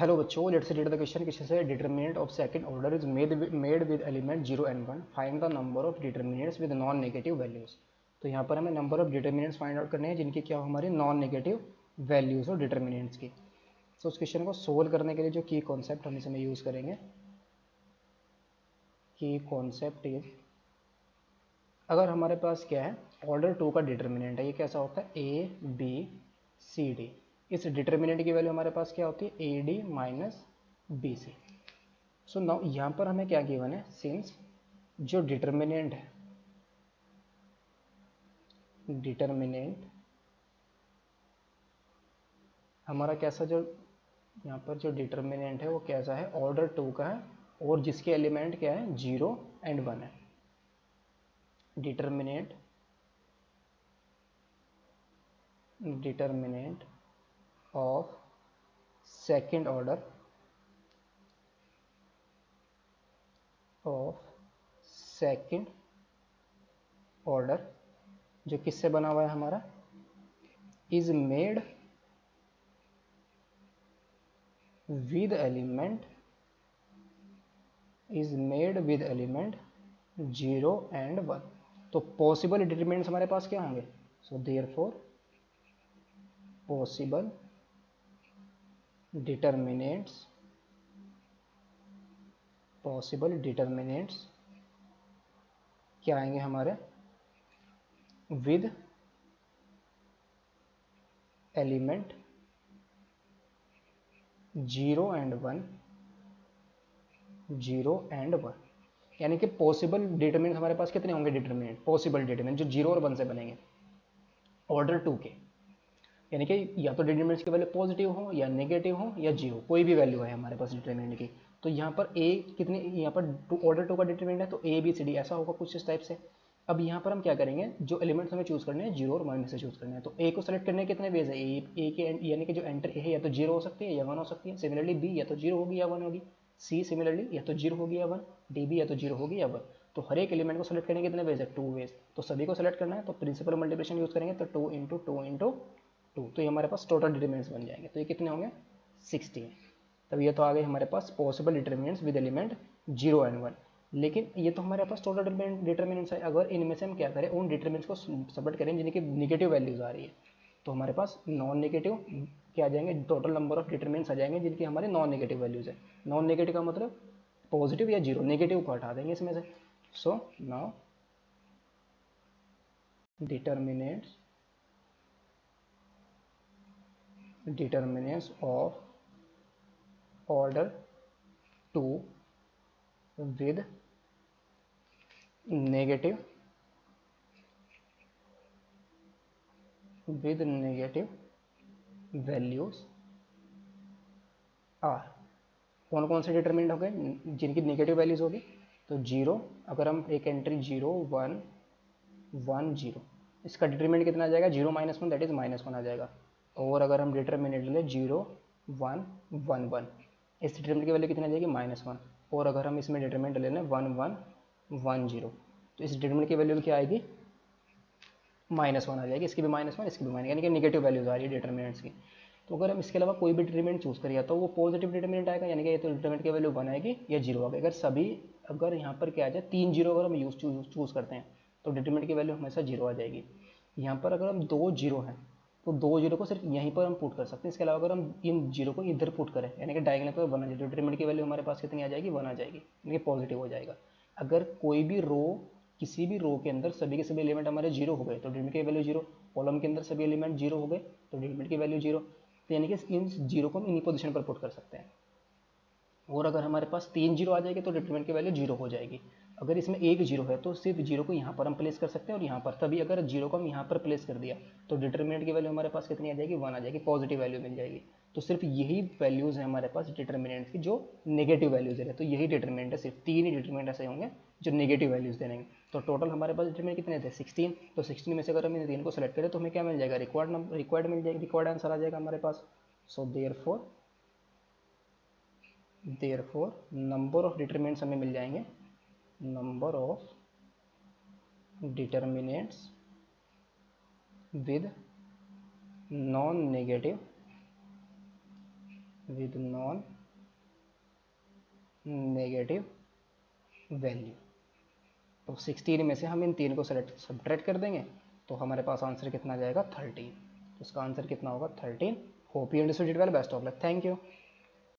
Hello बच्चों, let's read the question. Question से determinant of second order is made with element 0 and 1। Find the number of determinants with non negative values. तो यहाँ पर हमें number of determinants find out करने हैं जिनकी क्या हो, हमारी नॉन नेगेटिव वैल्यूज हो डिटरमिनेंट्स की। तो उस क्वेश्चन को सोल्व करने के लिए जो की कॉन्सेप्ट हम इसमें यूज करेंगे, की कॉन्सेप्ट इज, अगर हमारे पास क्या है, ऑर्डर 2 का डिटरमिनेंट है, ये कैसा होता है, ए बी सी डी। इस डिटरमिनेंट की वैल्यू हमारे पास क्या होती है, A D minus B C. So now यहाँ पर हमें क्या गिवन है, सिंस जो डिटरमिनेंट है, डिटरमिनेंट हमारा कैसा, जो यहाँ पर जो डिटरमिनेंट है वो कैसा है, ऑर्डर 2 का है और जिसके एलिमेंट क्या है, 0 and 1 है। Determinant determinant of second order जो किससे बना हुआ है हमारा, is made with element 0 and 1। तो पॉसिबल डिटरमिनेंट्स हमारे पास क्या होंगे, सो देयरफॉर पॉसिबल डिटरमिनेंट्स क्या आएंगे हमारे, विद एलिमेंट 0 and 1। यानी कि पॉसिबल डिटरमिनेंट हमारे पास कितने होंगे, डिटरमिनेंट पॉसिबल डिटरमिनेंट जो 0 और 1 से बनेंगे ऑर्डर 2 के। यानी कि या तो डिटरमिनेंट्स की वैल्यू पॉजिटिव हो या नेगेटिव हो या जीरो, कोई भी वैल्यू है हमारे पास डिटरमिनेंट की। तो यहाँ पर ए कितने, यहाँ पर ऑर्डर 2 का डिटरमिनेंट है तो ए बी सी डी ऐसा होगा कुछ इस टाइप से। अब यहाँ पर हम क्या करेंगे, जो एलिमेंट्स हमें चूज करने हैं 0 और 1 में से चूज करने हैं। तो ए को सेलेक्ट करने के कितने वेज है, ए के यानी कि जो एंटर ए है या तो 0 हो सकती है या 1 हो सकती है। सिमिलरली बी या तो 0 होगी या 1 होगी, सी सिमिलरली या तो 0 होगी या 1, डी बी या तो 0 होगी या 1। तो हर एक एलिमेंट को सेलेक्ट करने के कितने वेज है, 2 वेज। तो सभी को सेलेक्ट करना है तो प्रिंसिपल मल्टीप्लिकेशन यूज करेंगे, तो 2 इंटू 2 इंटू 2, तो ये हमारे पास टोटल डिटरमिनेंट्स बन जाएंगे। तो ये कितने होंगे, 16। तब ये तो आ गए हमारे पास possible determinants with element 0 and 1। लेकिन ये तो हमारे पास टोटल डिटरमिनेंट्स है। अगर इनमें से हम क्या करें, उन डिटरमिनेंट्स को सबमिट करें जिनकी नेगेटिव वैल्यूज आ रही है, तो हमारे पास नॉन नेगेटिव क्या आ जाएंगे, टोटल नंबर ऑफ डिटरमिनेंट्स आ जाएंगे जिनकी हमारे नॉन नेगेटिव वैल्यूज है। नॉन नेगेटिव का मतलब पॉजिटिव या जीरो, नेगेटिव को हटा देंगे इसमें से। So now determinants of order 2 with negative values are. कौन कौन से डिटरमिनेंट हो गए, जिनकी नेगेटिव वैल्यूज होगी, तो 0, अगर हम एक एंट्री 0 1 1 0, इसका डिटरमिनेंट कितना आ जाएगा, 0 -1 दैट इज -1 आ जाएगा। और अगर हम डिटरमिनेंट लें 0 1 1 1, इस डिटरमिनेंट की वैल्यू कितनी आ जाएगी, -1। और अगर हम इसमें डिटरमिनेंट ले लें 1 1 1 0, तो इस डिटरमिनेंट की वैल्यू क्या आएगी, -1 आ जाएगी। इसकी भी -1, इसकी भी माइनस, यानी कि नेगेटिव वैल्यूज आ रही है डिटरमिनेंट्स की। तो अगर हम इसके अलावा कोई भी डिटरमिनेंट चूज करिए तो वो पॉजिटिव डिटरमिनेंट आएगा, यानी कि ये तो डिटरमिनेंट की वैल्यू 1 आएगी या 0 आएगी। अगर यहाँ पर क्या आ जाए, 3 0 अगर हम चूज करते हैं तो डिटरमिनेंट की वैल्यू हमेशा 0 आ जाएगी। यहाँ पर अगर हम 2 0 हैं तो 2 0 को सिर्फ यहीं पर हम पुट कर सकते हैं। इसके अलावा अगर हम इन 0 को इधर पुट करें, यानी कि डायगोनल पर 1 आ जाए, तो डिटरमिनेंट की वैल्यू हमारे पास कितनी आ जाएगी, 1 आ जाएगी, यानी कि पॉजिटिव हो जाएगा। अगर कोई भी रो, किसी भी रो के अंदर सभी के सभी एलिमेंट हमारे 0 हो गए तो डिटरमिनेंट की वैल्यू 0, कॉलम के अंदर सभी एलिमेंट 0 हो गए तो डिटरमिनेंट की वैल्यू 0। तो यानी कि इन 0 को हम इन्हीं पोजीशन पर पुट कर सकते हैं। और अगर हमारे पास 3 0 आ जाएगी तो डिटरमिनेंट की वैल्यू 0 हो जाएगी। अगर इसमें एक 0 है तो सिर्फ 0 को यहाँ पर हम प्लेस कर सकते हैं और यहाँ पर, तभी अगर 0 को हम यहाँ पर प्लेस कर दिया तो डिटरमिनेंट की वैल्यू हमारे पास कितनी आ जाएगी, 1 आ जाएगी, पॉजिटिव वैल्यू मिल जाएगी। तो सिर्फ यही वैल्यूज़ हैं हमारे पास डिटरमिनेंट की जो नेगेटिव वैल्यूज दे रहे हैं। तो यही डिटरमिनेंट है, सिर्फ 3 ही डिटरमिनेंट ऐसे होंगे जो नेगेटिव वैल्यूज दे देंगे। तो टोटल हमारे पास डिटरमिनेंट कितने थे, 16। तो 16 में से अगर हम इन 3 को सेलेक्ट करें तो हमें क्या मिल जाएगा, रिक्वायर्ड मिल जाएगी, रिक्वायर्ड आंसर आ जाएगा हमारे पास। So therefore number of determinants हमें मिल जाएंगे, number of determinants with non negative with non negative value. तो 16 में से हम इन 3 को सब्ट्रैक्ट कर देंगे तो हमारे पास आंसर कितना आ जाएगा 13। तो इसका आंसर कितना होगा 13। Hope you understood it well, best of luck, thank you.